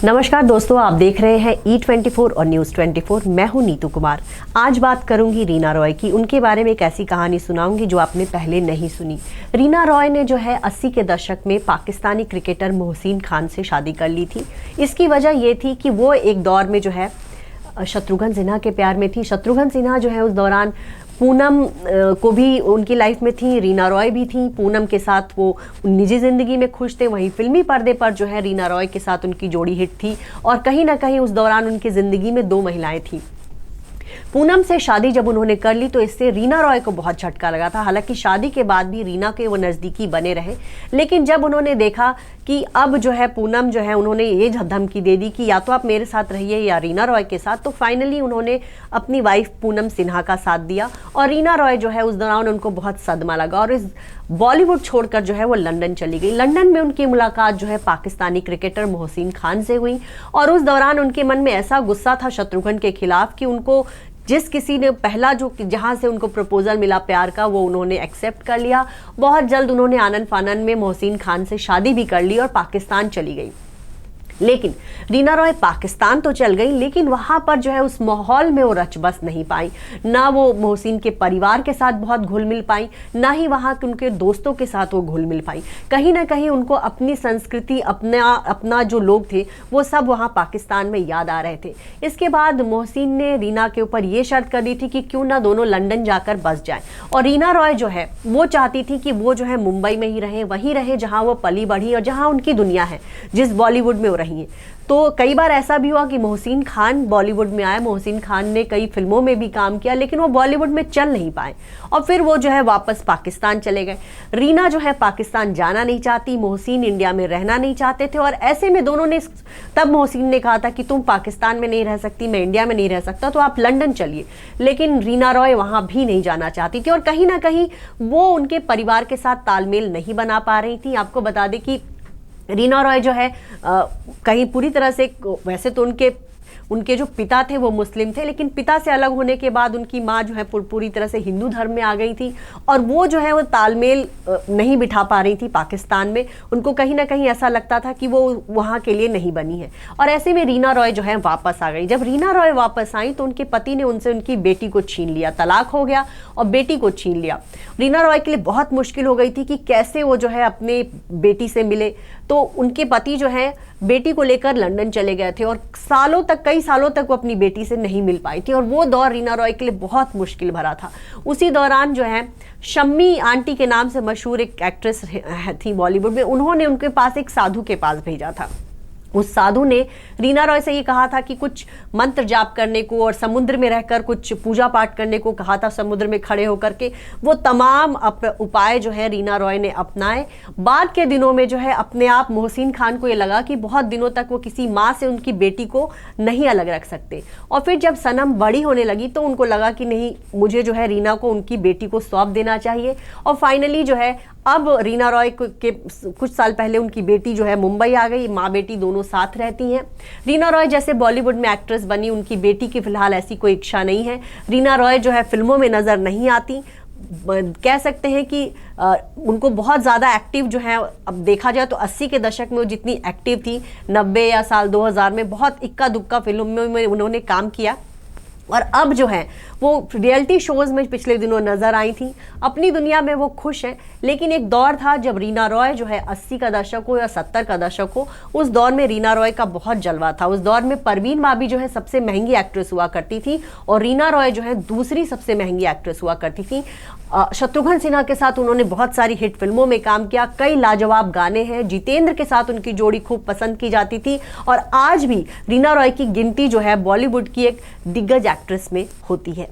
नमस्कार दोस्तों, आप देख रहे हैं E24 और न्यूज़ 24। मैं हूं नीतू कुमार। आज बात करूंगी रीना रॉय की। उनके बारे में एक ऐसी कहानी सुनाऊंगी जो आपने पहले नहीं सुनी। रीना रॉय ने जो है 80 के दशक में पाकिस्तानी क्रिकेटर मोहसिन खान से शादी कर ली थी। इसकी वजह ये थी कि वो एक दौर में जो है शत्रुघ्न सिन्हा के प्यार में थी। शत्रुघ्न सिन्हा जो है उस दौरान पूनम को भी उनकी लाइफ में थी, रीना रॉय भी थी। पूनम के साथ वो निजी ज़िंदगी में खुश थे, वहीं फिल्मी पर्दे पर जो है रीना रॉय के साथ उनकी जोड़ी हिट थी। और कहीं ना कहीं उस दौरान उनकी ज़िंदगी में दो महिलाएं थीं। पूनम से शादी जब उन्होंने कर ली तो इससे रीना रॉय को बहुत झटका लगा था। हालांकि शादी के बाद भी रीना के वो नज़दीकी बने रहे, लेकिन जब उन्होंने देखा कि अब जो है पूनम जो है उन्होंने ये धमकी दे दी कि या तो आप मेरे साथ रहिए या रीना रॉय के साथ, तो फाइनली उन्होंने अपनी वाइफ पूनम सिन्हा का साथ दिया। और रीना रॉय जो है उस दौरान उनको बहुत सदमा लगा और इस बॉलीवुड छोड़कर जो है वो लंदन चली गई। लंदन में उनकी मुलाकात जो है पाकिस्तानी क्रिकेटर मोहसिन खान से हुई और उस दौरान उनके मन में ऐसा गुस्सा था शत्रुघ्न के खिलाफ कि उनको जिस किसी ने पहला जो जहां से उनको प्रपोजल मिला प्यार का, वो उन्होंने एक्सेप्ट कर लिया। बहुत जल्द उन्होंने आनन फानन में मोहसिन खान से शादी भी कर ली और पाकिस्तान चली गई। लेकिन रीना रॉय पाकिस्तान तो चल गई, लेकिन वहां पर जो है उस माहौल में वो रच बस नहीं पाई। ना वो मोहसिन के परिवार के साथ बहुत घुल मिल पाई, ना ही वहां के उनके दोस्तों के साथ वो घुल मिल पाई। कहीं ना कहीं उनको अपनी संस्कृति, अपना जो लोग थे वो सब वहां पाकिस्तान में याद आ रहे थे। इसके बाद मोहसिन ने रीना के ऊपर ये शर्त कर दी थी कि क्यों ना दोनों लंदन जाकर बस जाएं। और रीना रॉय जो है वो चाहती थी कि वो जो है मुंबई में ही रहे, वहीं रहे जहां वो पली बढ़ी और जहां उनकी दुनिया है, जिस बॉलीवुड में वो रही है। तो कई बार ऐसा भी हुआ कि मोहसिन खान बॉलीवुड में आए, मोहसिन खान ने कई फिल्मों में भी काम किया, लेकिन वो बॉलीवुड में चल नहीं पाए और फिर वो जो है वापस पाकिस्तान चले गए। रीना जो है पाकिस्तान जाना नहीं चाहती, मोहसिन इंडिया में रहना नहीं चाहते थे। और ऐसे में दोनों ने, तब मोहसिन ने कहा था कि तुम पाकिस्तान में नहीं रह सकती, मैं इंडिया में नहीं रह सकता, तो आप लंदन चलिए। लेकिन रीना रॉय वहां भी नहीं जाना चाहती थी और कहीं ना कहीं वो उनके परिवार के साथ तालमेल नहीं बना पा रही थी। आपको बता दें कि रीना रॉय जो है कहीं पूरी तरह से, वैसे तो उनके जो पिता थे वो मुस्लिम थे, लेकिन पिता से अलग होने के बाद उनकी माँ जो है पूरी तरह से हिंदू धर्म में आ गई थी और वो जो है वो तालमेल नहीं बिठा पा रही थी पाकिस्तान में। उनको कहीं ना कहीं ऐसा लगता था कि वो वहाँ के लिए नहीं बनी है और ऐसे में रीना रॉय जो है वापस आ गई। जब रीना रॉय वापस आई तो उनके पति ने उनसे उनकी बेटी को छीन लिया, तलाक हो गया और बेटी को छीन लिया। रीना रॉय के लिए बहुत मुश्किल हो गई थी कि कैसे वो जो है अपने बेटी से मिले। तो उनके पति जो है बेटी को लेकर लंदन चले गए थे और कई सालों तक वो अपनी बेटी से नहीं मिल पाई थी और वो दौर रीना रॉय के लिए बहुत मुश्किल भरा था। उसी दौरान जो है शम्मी आंटी के नाम से मशहूर एक एक्ट्रेस थी बॉलीवुड में, उन्होंने उनके पास एक साधु के पास भेजा था। उस साधु ने रीना रॉय से ये कहा था कि कुछ मंत्र जाप करने को और समुद्र में रहकर कुछ पूजा पाठ करने को कहा था, समुद्र में खड़े होकर के। वो तमाम उपाय जो है रीना रॉय ने अपनाए। बाद के दिनों में जो है अपने आप मोहसिन खान को ये लगा कि बहुत दिनों तक वो किसी माँ से उनकी बेटी को नहीं अलग रख सकते और फिर जब सनम बड़ी होने लगी तो उनको लगा कि नहीं, मुझे जो है रीना को उनकी बेटी को सौंप देना चाहिए। और फाइनली जो है अब रीना रॉय के कुछ साल पहले उनकी बेटी जो है मुंबई आ गई, माँ बेटी दोनों साथ रहती हैं। रीना रॉय जैसे बॉलीवुड में एक्ट्रेस बनी, उनकी बेटी की फिलहाल ऐसी कोई इच्छा नहीं है। रीना रॉय जो है फिल्मों में नज़र नहीं आती। कह सकते हैं कि उनको बहुत ज़्यादा एक्टिव जो है, अब देखा जाए तो 80 के दशक में वो जितनी एक्टिव थी, 90 या साल 2000 में बहुत इक्का दुक्का फिल्मों में उन्होंने काम किया और अब जो है वो रियलिटी शोज़ में पिछले दिनों नज़र आई थी। अपनी दुनिया में वो खुश है, लेकिन एक दौर था जब रीना रॉय जो है 80 का दशक हो या 70 का दशक हो, उस दौर में रीना रॉय का बहुत जलवा था। उस दौर में परवीन बाबी जो है सबसे महंगी एक्ट्रेस हुआ करती थी और रीना रॉय जो है दूसरी सबसे महंगी एक्ट्रेस हुआ करती थी। शत्रुघ्न सिन्हा के साथ उन्होंने बहुत सारी हिट फिल्मों में काम किया, कई लाजवाब गाने हैं। जितेंद्र के साथ उनकी जोड़ी खूब पसंद की जाती थी और आज भी रीना रॉय की गिनती जो है बॉलीवुड की एक दिग्गज एक्ट्रेस में होती है।